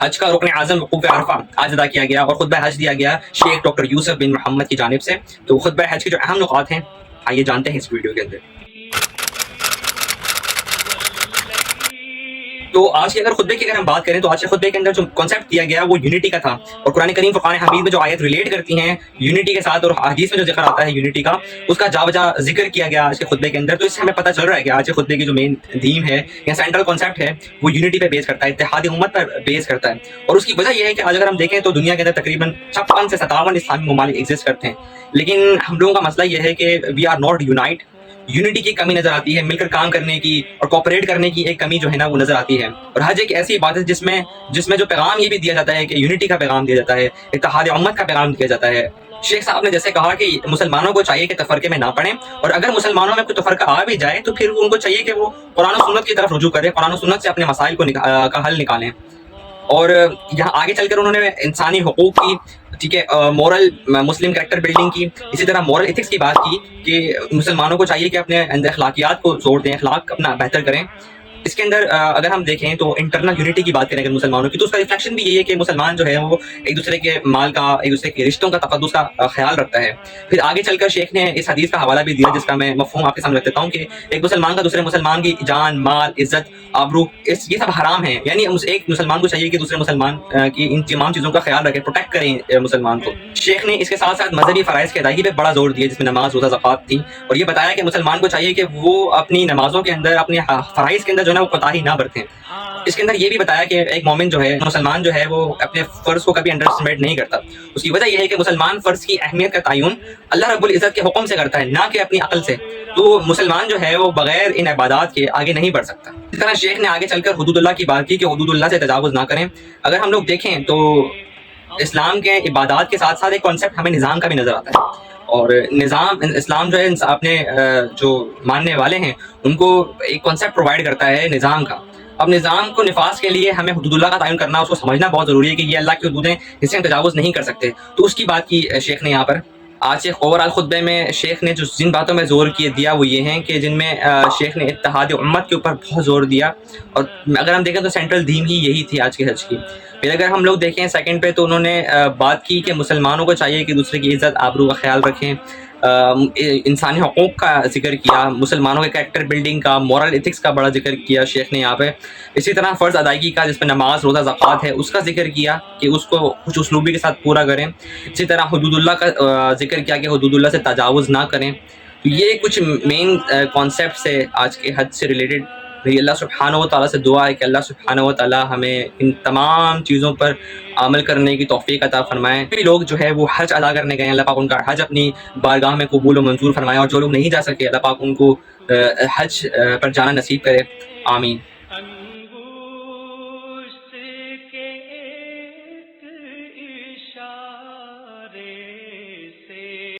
حج کا رکن اعظم وقوف عرفہ آج ادا کیا گیا اور خطبہ حج دیا گیا شیخ ڈاکٹر یوسف بن محمد کی جانب سے. تو خطبہ حج کے جو اہم نکات ہیں آئیے جانتے ہیں اس ویڈیو کے اندر. تو آج کے اگر خطبے کی اگر ہم بات کریں تو آج کے خطبے کے اندر جو کانسیپٹ دیا گیا وہ یونٹی کا تھا, اور قرآن کریم فرقان حمید میں جو آیت ریلیٹ کرتی ہیں یونٹی کے ساتھ اور حدیث میں جو ذکر آتا ہے یونٹی کا, اس کا جا بجا ذکر کیا گیا آج کے خطبے کے اندر. تو اس سے ہمیں پتہ چل رہا ہے کہ آج کے خطبے کی جو مین تھیم ہے یا سینٹرل کانسیپٹ ہے وہ یونٹی پہ بیس کرتا ہے, اتحاد امت پر بیس کرتا ہے. اور اس کی وجہ یہ ہے کہ آج اگر ہم دیکھیں تو دنیا کے اندر تقریباً 56 سے 57 اسلامی ممالک ایگزسٹ کرتے ہیں, لیکن ہم لوگوں کا مسئلہ یہ ہے کہ we are not unite. Unity کی کمی نظر آتی ہے, مل کر کام کرنے کی اور کوپریٹ کرنے کی ایک کمی جو ہے نا وہ نظر آتی ہے. اور حج ایک ایسی بات ہے جس میں جو پیغام یہ بھی دیا جاتا ہے کہ یونٹی کا پیغام دیا جاتا ہے, اتحاد امت کا پیغام دیا جاتا ہے. شیخ صاحب نے جیسے کہا کہ مسلمانوں کو چاہیے کہ تفرقے میں نہ پڑیں, اور اگر مسلمانوں میں کوئی تفرقہ آ بھی جائے تو پھر ان کو چاہیے کہ وہ قرآن و سنت کی طرف رجوع کریں, قرآن و سنت سے اپنے مسائل کا حل نکالیں. اور یہاں آگے چل کر انہوں نے انسانی حقوق کی, ٹھیک ہے, مورل مسلم کریکٹر بلڈنگ کی, اسی طرح مورل ایتھکس کی بات کی کہ مسلمانوں کو چاہیے کہ اپنے اندر اخلاقیات کو زور دیں, اخلاق اپنا بہتر کریں. اس کے اندر اگر ہم دیکھیں تو انٹرنل یونٹی کی بات کریں اگر مسلمانوں کی, تو اس کا ریفلیکشن بھی یہی ہے کہ مسلمان جو ہے وہ ایک دوسرے کے مال کا, ایک دوسرے کے رشتوں کا, تقدس کا خیال رکھتا ہے. پھر آگے چل کر شیخ نے اس حدیث کا حوالہ بھی دیا جس کا میں مفہوم آپ کے سامنے رکھ دیتا ہوں کہ ایک مسلمان کا دوسرے مسلمان کی جان, مال, عزت, آبرو یہ سب حرام ہیں. یعنی ایک مسلمان کو چاہیے کہ دوسرے مسلمان کی ان تمام چیزوں کا خیال رکھے, پروٹیکٹ کریں مسلمان کو. شیخ نے اس کے ساتھ ساتھ مذہبی فرائض کی ادائیگی پہ بڑا زور دیا جس میں نماز, روزہ, زکوٰۃ تھی, اور یہ بتایا کہ مسلمان کو چاہیے کہ وہ اپنی نمازوں کے اندر, اپنے فرائض کے اندر جو ہے نا وہ کوتاہی نہ برتیں. اس کے اندر یہ بھی بتایا کہ ایک مومن جو ہے, مسلمان جو ہے, وہ اپنے فرض کو کبھی انڈر اسٹیمیٹ نہیں کرتا. اس کی وجہ یہ ہے کہ مسلمان فرض کی اہمیت کا تعین اللہ رب العزت کے حکم سے کرتا ہے, نہ کہ اپنی عقل سے. تو مسلمان جو ہے وہ بغیر ان عبادات کے آگے نہیں بڑھ سکتا. اس طرح شیخ نے آگے چل کر حدود اللہ کی بات کی کہ حدود اللہ سے تجاوز نہ کریں. اگر ہم لوگ دیکھیں تو اسلام کے عبادات کے ساتھ ساتھ ایک کانسیپٹ ہمیں نظام کا بھی نظر آتا ہے, اور نظام اسلام جو ہے اپنے جو ماننے والے ہیں ان کو ایک کانسیپٹ پرووائڈ کرتا ہے نظام کا. اب نظام کو نفاذ کے لیے ہمیں حدود اللہ کا تعین کرنا, اس کو سمجھنا بہت ضروری ہے کہ یہ اللہ کی حدودیں جس سے ہم تجاوز نہیں کر سکتے. تو اس کی بات کی شیخ نے یہاں پر. آج سے اوورال خطبے میں شیخ نے جو جن باتوں میں زور دیا وہ یہ ہیں کہ جن میں شیخ نے اتحاد امت کے اوپر بہت زور دیا, اور اگر ہم دیکھیں تو سینٹرل تھیم ہی یہی تھی آج کے حج کی. پھر اگر ہم لوگ دیکھیں سیکنڈ پہ تو انہوں نے بات کی کہ مسلمانوں کو چاہیے کہ دوسرے کی عزت, آبرو کا خیال رکھیں, انسانی حقوق کا ذکر کیا, مسلمانوں کے کریکٹر بلڈنگ کا, مورل ایتھکس کا بڑا ذکر کیا شیخ نے یہاں پہ. اسی طرح فرض ادائیگی کا جس میں نماز, روزہ, زکوٰۃ ہے اس کا ذکر کیا کہ اس کو کچھ اسلوبی کے ساتھ پورا کریں. اسی طرح حدود اللہ کا ذکر کیا کہ حدود اللہ سے تجاوز نہ کریں. تو یہ کچھ مین کانسیپٹس ہے آج کے حج سے ریلیٹڈ. اللہ سبحانہ و تعالیٰ سے دعا ہے کہ اللہ سبحانہ و تعالیٰ ہمیں ان تمام چیزوں پر عمل کرنے کی توفیق عطا فرمائیں. بھی لوگ جو ہے وہ حج ادا کرنے گئے, اللہ پاک ان کا حج اپنی بارگاہ میں قبول و منظور فرمائے, اور جو لوگ نہیں جا سکے اللہ پاک ان کو حج پر جانا نصیب کرے. آمین.